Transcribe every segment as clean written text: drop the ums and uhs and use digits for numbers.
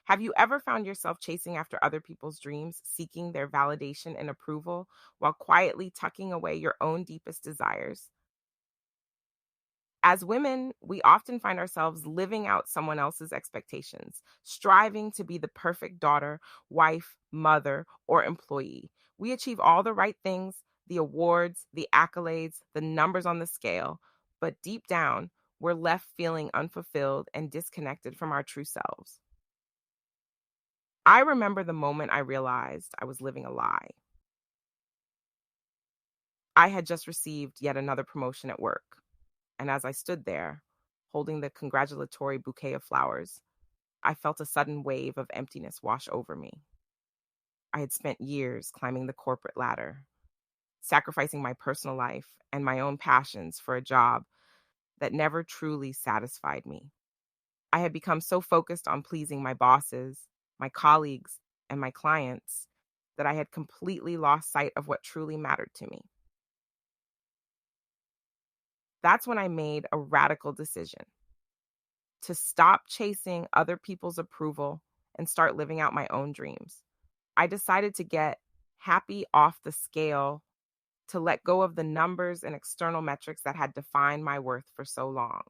Have you ever found yourself chasing after other people's dreams, seeking their validation and approval, while quietly tucking away your own deepest desires? As women, we often find ourselves living out someone else's expectations, striving to be the perfect daughter, wife, mother, or employee. We achieve all the right things, the awards, the accolades, the numbers on the scale, but deep down, we're left feeling unfulfilled and disconnected from our true selves. I remember the moment I realized I was living a lie. I had just received yet another promotion at work, and as I stood there, holding the congratulatory bouquet of flowers, I felt a sudden wave of emptiness wash over me. I had spent years climbing the corporate ladder, sacrificing my personal life and my own passions for a job that never truly satisfied me. I had become so focused on pleasing my bosses, my colleagues, and my clients that I had completely lost sight of what truly mattered to me. That's when I made a radical decision to stop chasing other people's approval and start living out my own dreams. I decided to get happy off the scale, to let go of the numbers and external metrics that had defined my worth for so long.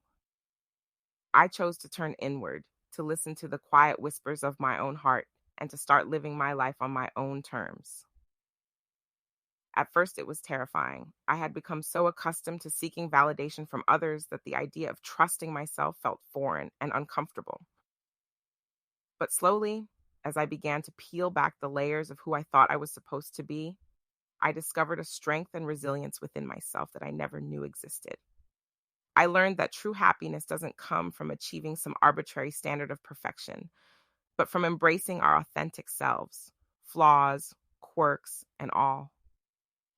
I chose to turn inward, to listen to the quiet whispers of my own heart, and to start living my life on my own terms. At first, it was terrifying. I had become so accustomed to seeking validation from others that the idea of trusting myself felt foreign and uncomfortable. But slowly, as I began to peel back the layers of who I thought I was supposed to be, I discovered a strength and resilience within myself that I never knew existed. I learned that true happiness doesn't come from achieving some arbitrary standard of perfection, but from embracing our authentic selves, flaws, quirks, and all.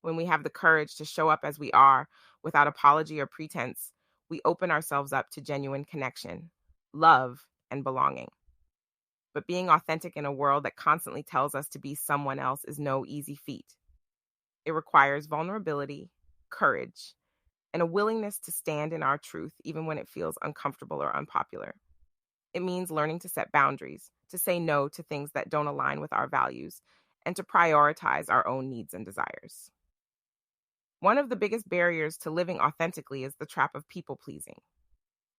When we have the courage to show up as we are without apology or pretense, we open ourselves up to genuine connection, love, and belonging. But being authentic in a world that constantly tells us to be someone else is no easy feat. It requires vulnerability, courage, and a willingness to stand in our truth even when it feels uncomfortable or unpopular. It means learning to set boundaries, to say no to things that don't align with our values, and to prioritize our own needs and desires. One of the biggest barriers to living authentically is the trap of people pleasing.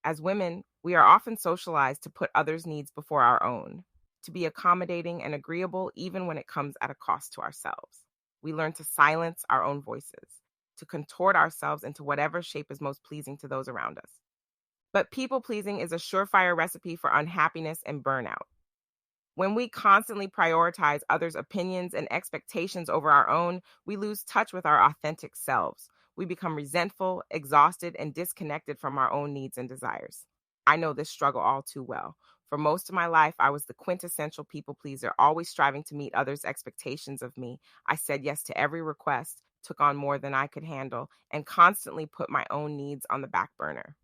As women, we are often socialized to put others' needs before our own, to be accommodating and agreeable even when it comes at a cost to ourselves. We learn to silence our own voices, to contort ourselves into whatever shape is most pleasing to those around us. But people pleasing is a surefire recipe for unhappiness and burnout. When we constantly prioritize others' opinions and expectations over our own, we lose touch with our authentic selves. We become resentful, exhausted, and disconnected from our own needs and desires. I know this struggle all too well. For most of my life, I was the quintessential people pleaser, always striving to meet others' expectations of me. I said yes to every request, took on more than I could handle, and constantly put my own needs on the back burner.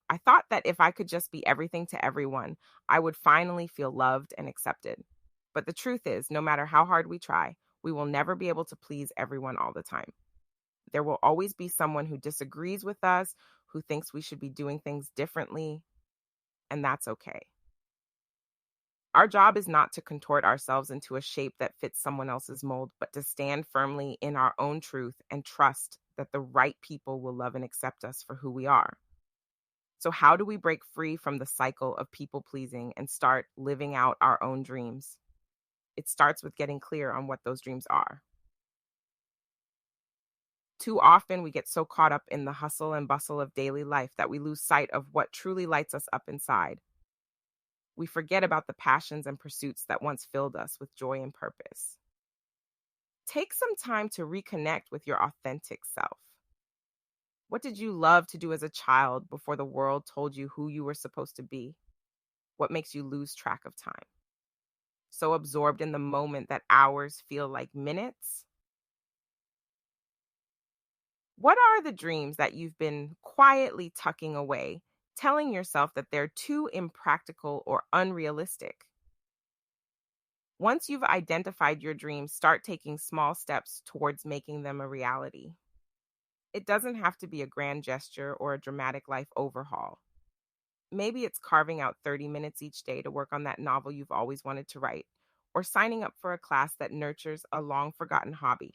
I thought that if I could just be everything to everyone, I would finally feel loved and accepted. But the truth is, no matter how hard we try, we will never be able to please everyone all the time. There will always be someone who disagrees with us, who thinks we should be doing things differently, and that's okay. Our job is not to contort ourselves into a shape that fits someone else's mold, but to stand firmly in our own truth and trust that the right people will love and accept us for who we are. So, how do we break free from the cycle of people pleasing and start living out our own dreams? It starts with getting clear on what those dreams are. Too often, we get so caught up in the hustle and bustle of daily life that we lose sight of what truly lights us up inside. We forget about the passions and pursuits that once filled us with joy and purpose. Take some time to reconnect with your authentic self. What did you love to do as a child before the world told you who you were supposed to be? What makes you lose track of time? So absorbed in the moment that hours feel like minutes? What are the dreams that you've been quietly tucking away, telling yourself that they're too impractical or unrealistic? Once you've identified your dreams, start taking small steps towards making them a reality. It doesn't have to be a grand gesture or a dramatic life overhaul. Maybe it's carving out 30 minutes each day to work on that novel you've always wanted to write, or signing up for a class that nurtures a long forgotten hobby.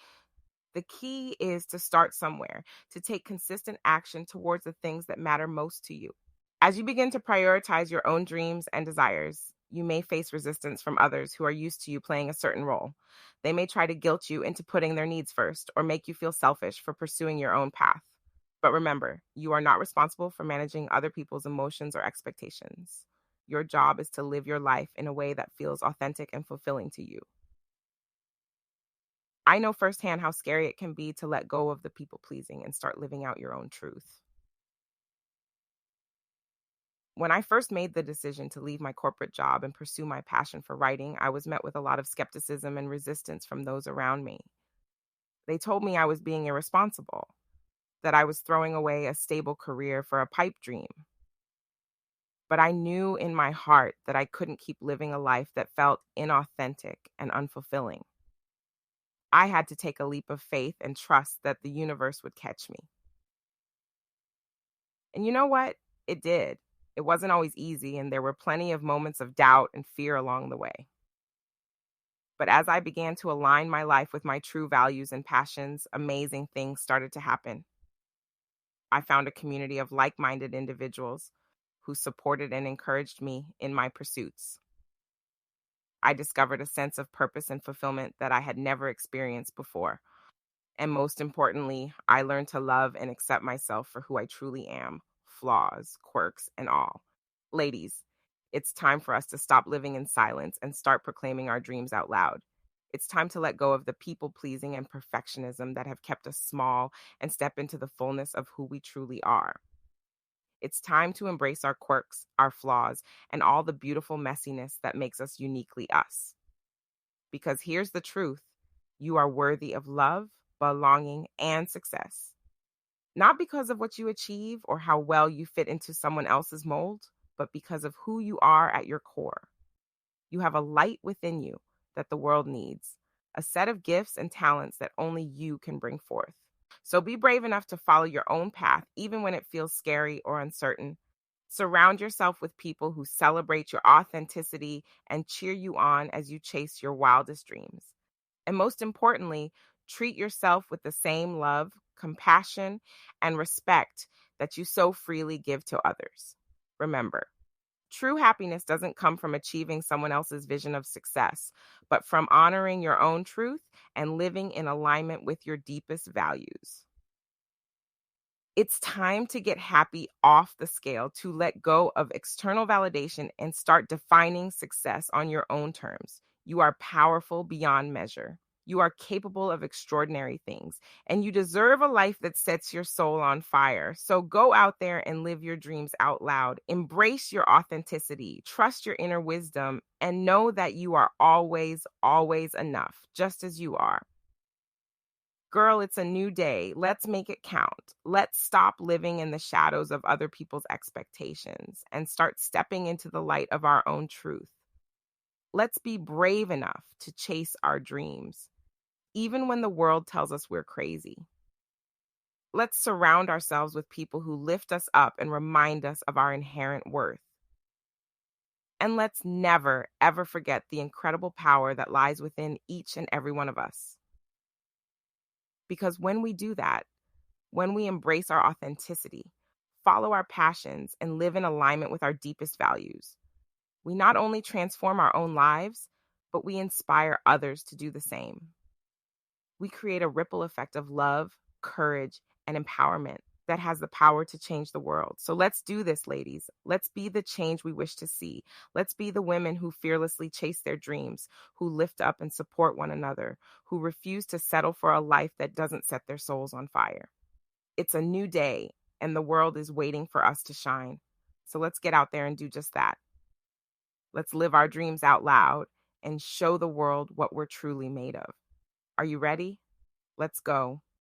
The key is to start somewhere, to take consistent action towards the things that matter most to you. As you begin to prioritize your own dreams and desires, you may face resistance from others who are used to you playing a certain role. They may try to guilt you into putting their needs first or make you feel selfish for pursuing your own path. But remember, you are not responsible for managing other people's emotions or expectations. Your job is to live your life in a way that feels authentic and fulfilling to you. I know firsthand how scary it can be to let go of the people pleasing and start living out your own truth. When I first made the decision to leave my corporate job and pursue my passion for writing, I was met with a lot of skepticism and resistance from those around me. They told me I was being irresponsible, that I was throwing away a stable career for a pipe dream. But I knew in my heart that I couldn't keep living a life that felt inauthentic and unfulfilling. I had to take a leap of faith and trust that the universe would catch me. And you know what? It did. It wasn't always easy, and there were plenty of moments of doubt and fear along the way. But as I began to align my life with my true values and passions, amazing things started to happen. I found a community of like minded individuals who supported and encouraged me in my pursuits. I discovered a sense of purpose and fulfillment that I had never experienced before. And most importantly, I learned to love and accept myself for who I truly am, flaws, quirks, and all. Ladies, it's time for us to stop living in silence and start proclaiming our dreams out loud. It's time to let go of the people pleasing and perfectionism that have kept us small and step into the fullness of who we truly are. It's time to embrace our quirks, our flaws, and all the beautiful messiness that makes us uniquely us. Because here's the truth: you are worthy of love, belonging, and success. Not because of what you achieve or how well you fit into someone else's mold, but because of who you are at your core. You have a light within you that the world needs, a set of gifts and talents that only you can bring forth. So be brave enough to follow your own path, even when it feels scary or uncertain. Surround yourself with people who celebrate your authenticity and cheer you on as you chase your wildest dreams. And most importantly, treat yourself with the same love, compassion, and respect that you so freely give to others. Remember, true happiness doesn't come from achieving someone else's vision of success, but from honoring your own truth and living in alignment with your deepest values. It's time to get happy off the scale, to let go of external validation and start defining success on your own terms. You are powerful beyond measure. You are capable of extraordinary things, and you deserve a life that sets your soul on fire. So go out there and live your dreams out loud. Embrace your authenticity, trust your inner wisdom, and know that you are always, always enough, just as you are. Girl, it's a new day. Let's make it count. Let's stop living in the shadows of other people's expectations and start stepping into the light of our own truth. Let's be brave enough to chase our dreams, even when the world tells us we're crazy. Let's surround ourselves with people who lift us up and remind us of our inherent worth. And let's never, ever forget the incredible power that lies within each and every one of us. Because when we do that, when we embrace our authenticity, follow our passions, and live in alignment with our deepest values, we not only transform our own lives, but we inspire others to do the same. We create a ripple effect of love, courage, and empowerment that has the power to change the world. So let's do this, ladies. Let's be the change we wish to see. Let's be the women who fearlessly chase their dreams, who lift up and support one another, who refuse to settle for a life that doesn't set their souls on fire. It's a new day, and the world is waiting for us to shine. So let's get out there and do just that. Let's live our dreams out loud and show the world what we're truly made of. Are you ready? Let's go.